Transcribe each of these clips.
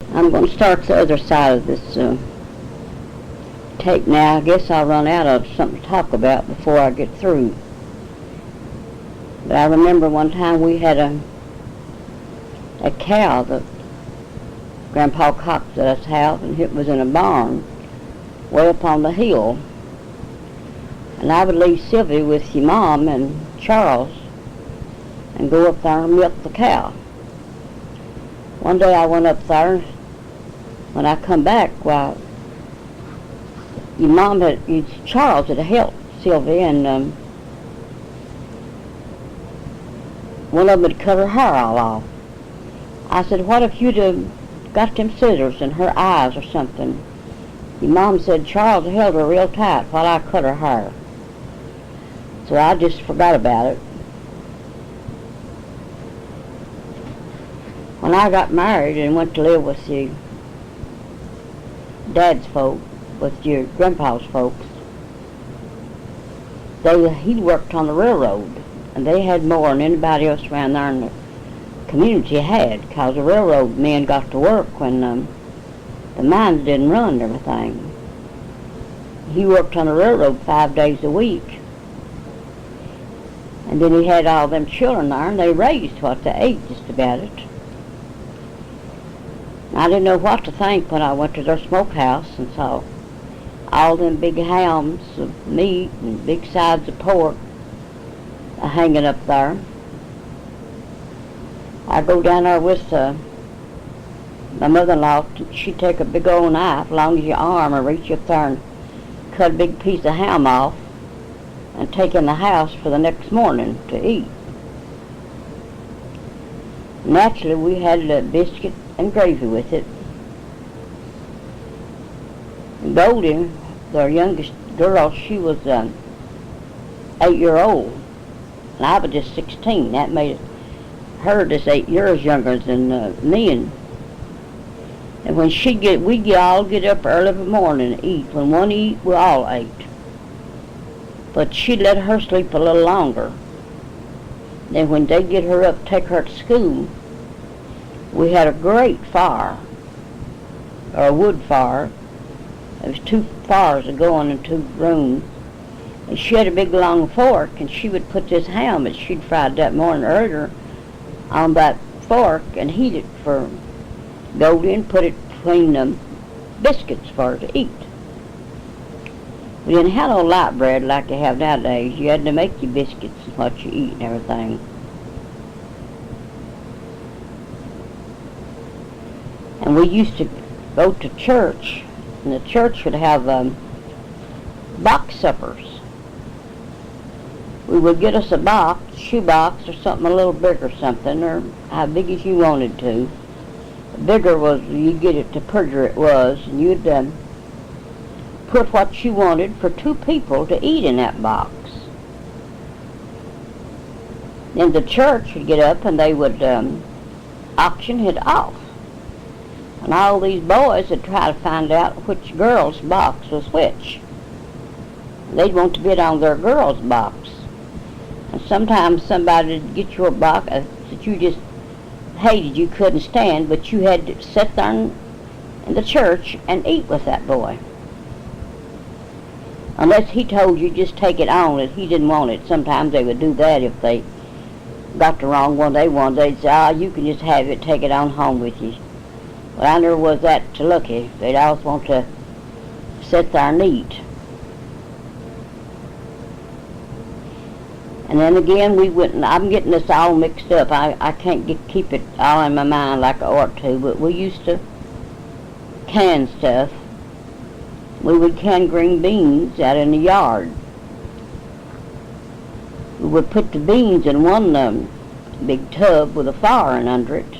I'm going to start the other side of this tape now. I guess I'll run out of something to talk about before I get through. But I remember one time we had a cow that Grandpa Cox let us have, and it was in a barn way up on the hill. And I would leave Sylvie with your mom and Charles and go up there and milk the cow. One day I went up there. When I come back, well, Charles had helped Sylvie, and one of them had cut her hair all off. I said, what if you'd have got them scissors in her eyes or something? Your mom said Charles held her real tight while I cut her hair. So I just forgot about it. When I got married and went to live with your dad's folk, with your grandpa's folks, he worked on the railroad, and they had more than anybody else around there in the community had, because the railroad men got to work when the mines didn't run and everything. He worked on the railroad 5 days a week. And then he had all them children there, and they raised what they ate just about it. I didn't know what to think when I went to their smokehouse and saw all them big hams of meat and big sides of pork hanging up there. I go down there with my mother-in-law. She'd take a big old knife, long as your arm, and reach up there and cut a big piece of ham off and take in the house for the next morning to eat. Naturally, we had a biscuit and gravy with it. And Goldie, their youngest girl, she was 8-year-old, and I was just 16. That made her just 8 years younger than me. And when we'd all get up early in the morning and eat. When one eat, we all ate. But she'd let her sleep a little longer. Then when they'd get her up, take her to school, we had a great fire, or a wood fire. There was 2 fires going in 2 rooms. And she had a big long fork, and she would put this ham that she'd fried that morning earlier on that fork and heat it for Goldie and put it between them biscuits for her to eat. We didn't have no light bread like they have nowadays. You had to make your biscuits and what you eat and everything. And we used to go to church, and the church would have box suppers. We would get us a box, shoebox, or something a little bigger something, or how big as you wanted to. The bigger was, you'd get it, the prettier it was, and you'd put what you wanted for 2 people to eat in that box. Then the church would get up and they would auction it off. And all these boys would try to find out which girl's box was which. They'd want to bid on their girl's box. And sometimes somebody would get your box that you just hated, you couldn't stand, but you had to sit there in the church and eat with that boy. Unless he told you just take it on, if he didn't want it. Sometimes they would do that if they got the wrong one they wanted. They'd say, you can just have it, take it on home with you. But I never was that lucky. They'd always want to sit there and eat. And then again, I'm getting this all mixed up. I can't keep it all in my mind like I ought to, but we used to can stuff. We would can green beans out in the yard. We would put the beans in one big tub with a fire in under it,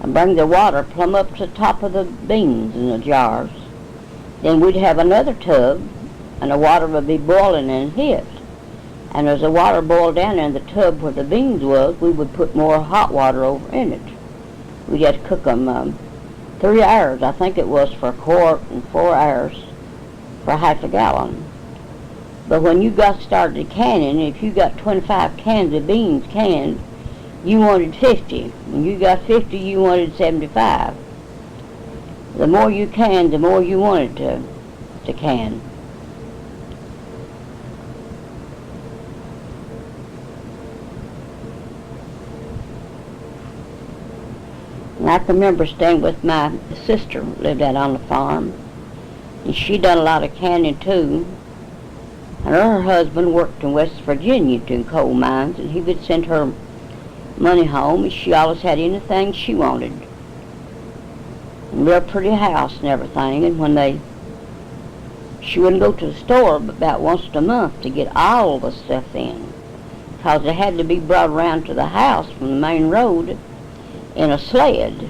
and bring the water plumb up to the top of the beans in the jars. Then we'd have another tub, and the water would be boiling in it. And as the water boiled down in the tub where the beans was, we would put more hot water over in it. We'd have to cook them 3 hours, I think it was, for a quart, and 4 hours for half a gallon. But when you got started canning, if you got 25 cans of beans canned, you wanted 50. When you got 50, you wanted 75. The more you can, the more you want it to can. And I can remember staying with my sister, lived out on the farm, and she done a lot of canning too. And her husband worked in West Virginia doing coal mines, and he would send her money home, and she always had anything she wanted. And real pretty house and everything, and she wouldn't go to the store but about once a month to get all the stuff in, because it had to be brought around to the house from the main road in a sled.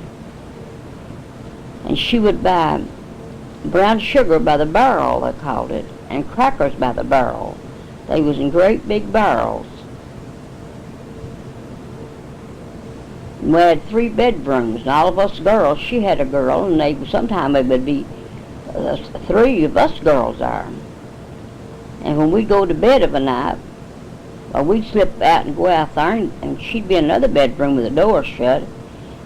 And she would buy brown sugar by the barrel, they called it, and crackers by the barrel. They was in great big barrels. We had 3 bedrooms, and all of us girls, she had a girl, and sometimes it would be 3 of us girls there. And when we'd go to bed of a night, we'd slip out and go out there, and she'd be in another bedroom with the door shut.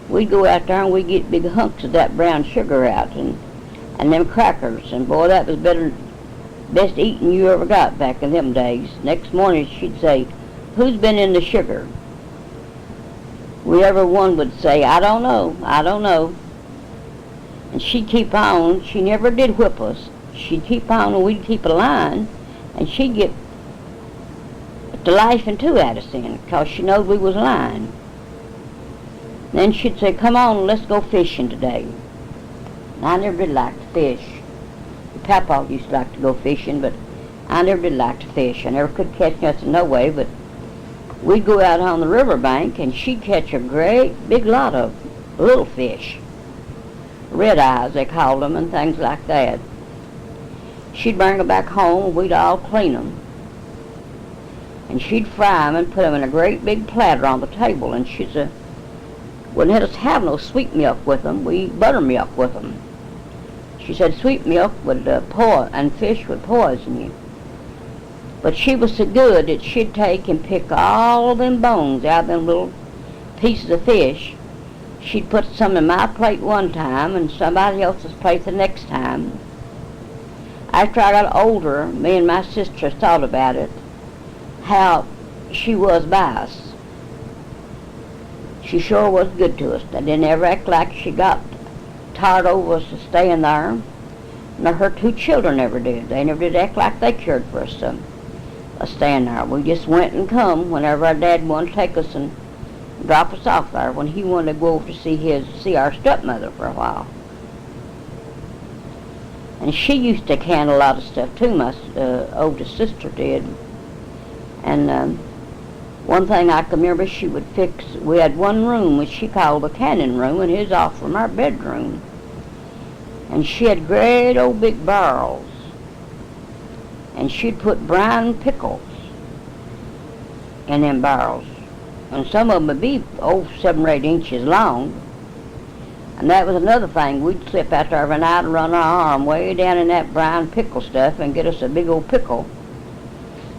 We'd go out there and we'd get big hunks of that brown sugar out, and them crackers, and boy, that was best eating you ever got back in them days. Next morning she'd say, "Who's been in the sugar?" Whichever one would say, "I don't know, I don't know." And she'd keep on. She never did whip us. She'd keep on, and we'd keep a line, and she'd get the laughing too at us then, because she knowed we was lying. Then she'd say, "Come on, let's go fishing today." And I never did like to fish. Papa used to like to go fishing, but I never did like to fish. I never could catch nothing no way, but we'd go out on the riverbank, and she'd catch a great big lot of little fish. Red eyes, they called them, and things like that. She'd bring them back home, and we'd all clean them. And she'd fry them and put them in a great big platter on the table, and she'd say, wouldn't let us have no sweet milk with them. We eat buttermilk with them. She said sweet milk would and fish would poison you. But she was so good that she'd take and pick all of them bones out of them little pieces of fish. She'd put some in my plate one time and somebody else's plate the next time. After I got older, me and my sister thought about it, how she was by us. She sure was good to us. I didn't ever act like she got tired over us staying there. Nor her 2 children never did. They never did act like they cared for us staying there. We just went and come whenever our dad wanted to take us and drop us off there when he wanted to go over to see our stepmother for a while. And she used to can a lot of stuff too, my oldest sister did. And one thing I can remember, she would fix, we had one room which she called the canning room, and his off from our bedroom. And she had great old big barrels. And she'd put brine pickles in them barrels. And some of them would be 7 or 8 inches long. And that was another thing. We'd slip out there every night and run our arm way down in that brine pickle stuff and get us a big old pickle.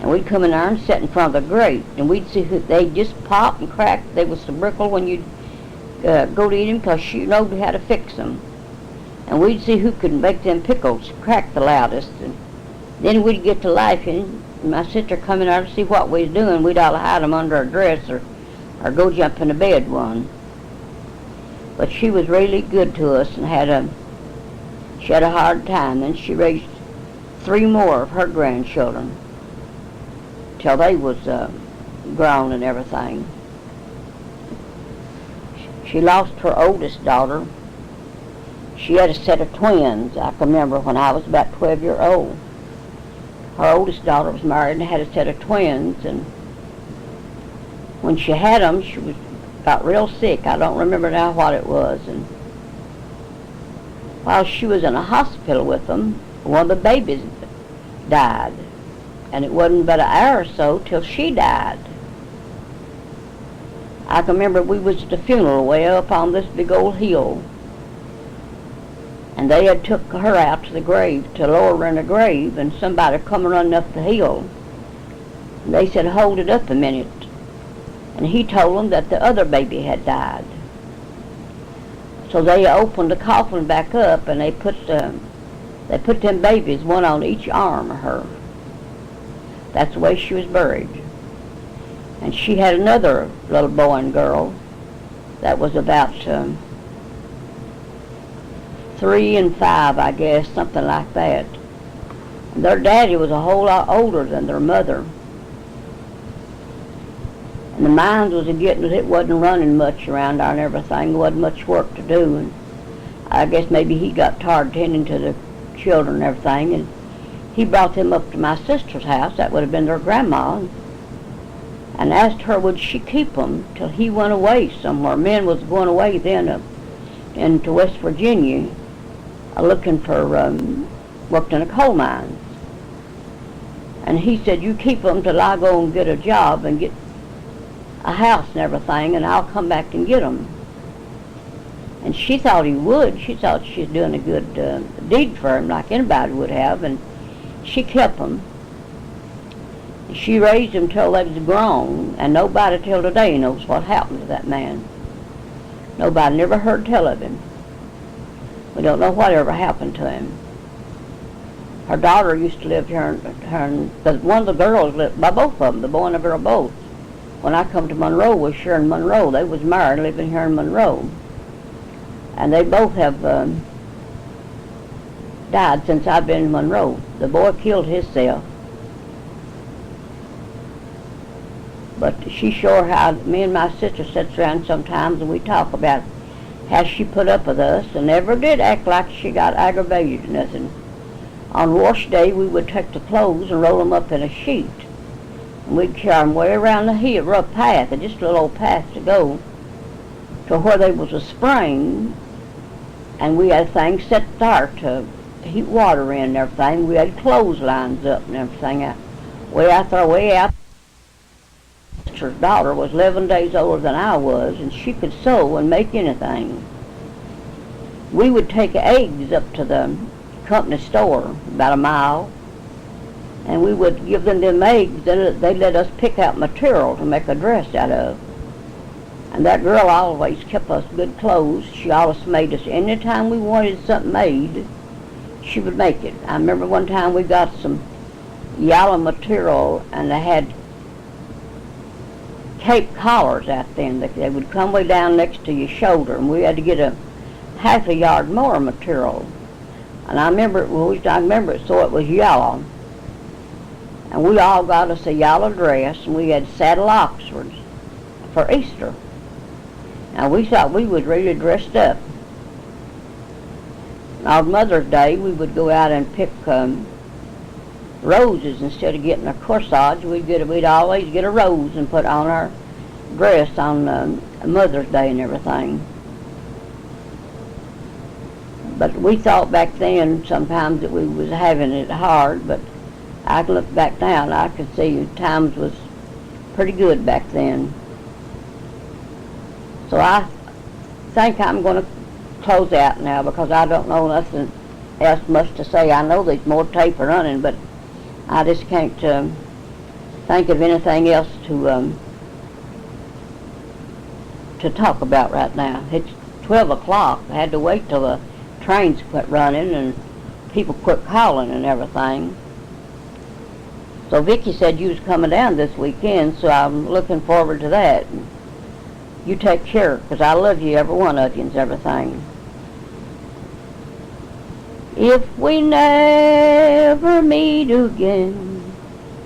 And we'd come in there and sit in front of the grate, and we'd see who they'd just pop and crack. They was so brickle when you'd go to eat them, because she knew how to fix them. And we'd see who could make them pickles crack the loudest. And then we'd get to laughing. My sister come in there to see what we was doing. We'd all hide them under our dress or go jump in the bed one. But she was really good to us, and she had a hard time. And she raised 3 more of her grandchildren till they was grown and everything. She lost her oldest daughter. She had a set of twins. I can remember when I was about 12 years old. Her oldest daughter was married and had a set of twins, and when she had them, got real sick. I don't remember now what it was. And while she was in a hospital with them, one of the babies died. And it wasn't but an hour or so till she died. I can remember we was at the funeral way up on this big old hill. And they had took her out to the grave, to lower her in the grave, and somebody come running up the hill. And they said, hold it up a minute. And he told them that the other baby had died. So they opened the coffin back up, and they put them babies, one on each arm of her. That's the way she was buried. And she had another little boy and girl that was about 3 and 5, I guess, something like that. And their daddy was a whole lot older than their mother. And the mines was it wasn't running much around there and everything. There wasn't much work to do. And I guess maybe he got tired tending to the children and everything. And he brought them up to my sister's house. That would have been their grandma. And asked her would she keep them till he went away somewhere. Men was going away then into West Virginia looking for worked in a coal mine. And he said, you keep them till I go and get a job and get a house and everything, and I'll come back and get them. And she thought he would. She thought she was doing a good deed for him, like anybody would have, and she kept them. She raised them till they was grown, and nobody till today knows what happened to that man. Nobody never heard tell of him. We don't know what ever happened to him. Her daughter used to live here, but one of the girls lived by both of them, the boy and the girl both. When I come to Monroe, was sure in Monroe. They was married, living here in Monroe. And they both have died since I've been in Monroe. The boy killed himself. But she sure how me and my sister sits around sometimes and we talk about how she put up with us and never did act like she got aggravated or nothing. On wash day, we would take the clothes and roll them up in a sheet. And we'd carry them way around the hill, rough path, and just a little old path to go to where there was a spring, and we had things set there to heat water in and everything. We had clotheslines up and everything out. Way out there, way out. My sister's daughter was 11 days older than I was, and she could sew and make anything. We would take eggs up to the company store, about a mile, and we would give them eggs. They let us pick out material to make a dress out of. And that girl always kept us good clothes. She always made us, anytime we wanted something made, she would make it. I remember one time we got some yellow material, and they had cape collars out then. They would come way down next to your shoulder, and we had to get a half a yard more material. And I remember it, so it was yellow. And we all got us a yellow dress, and we had saddle Oxfords for Easter. Now we thought we was really dressed up. And on Mother's Day, we would go out and pick roses instead of getting a corsage. We'd always get a rose and put on our dress on Mother's Day and everything. But we thought back then sometimes that we was having it hard, but I look back now and I could see times was pretty good back then. So I think I'm going to close out now because I don't know nothing else much to say. I know there's more tape running, but I just can't think of anything else to talk about right now. It's 12 o'clock. I had to wait till the trains quit running and people quit calling and everything. So Vicki said you was coming down this weekend, so I'm looking forward to that. You take care, because I love you, every one of you, and everything. If we never meet again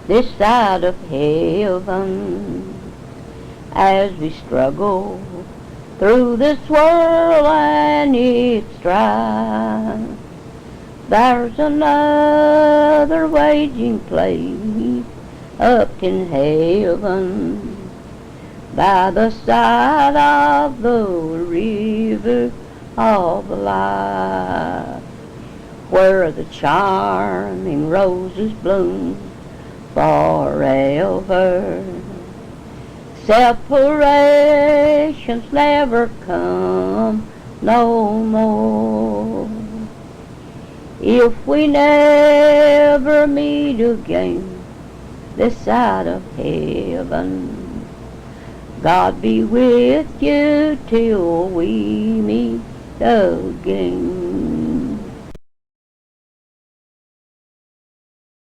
this side of heaven, as we struggle through this world and its strife, there's another waging place up in heaven, by the side of the river of life, where the charming roses bloom forever. Separations never come no more. If we never meet again this side of heaven, God be with you till we meet Oh, game.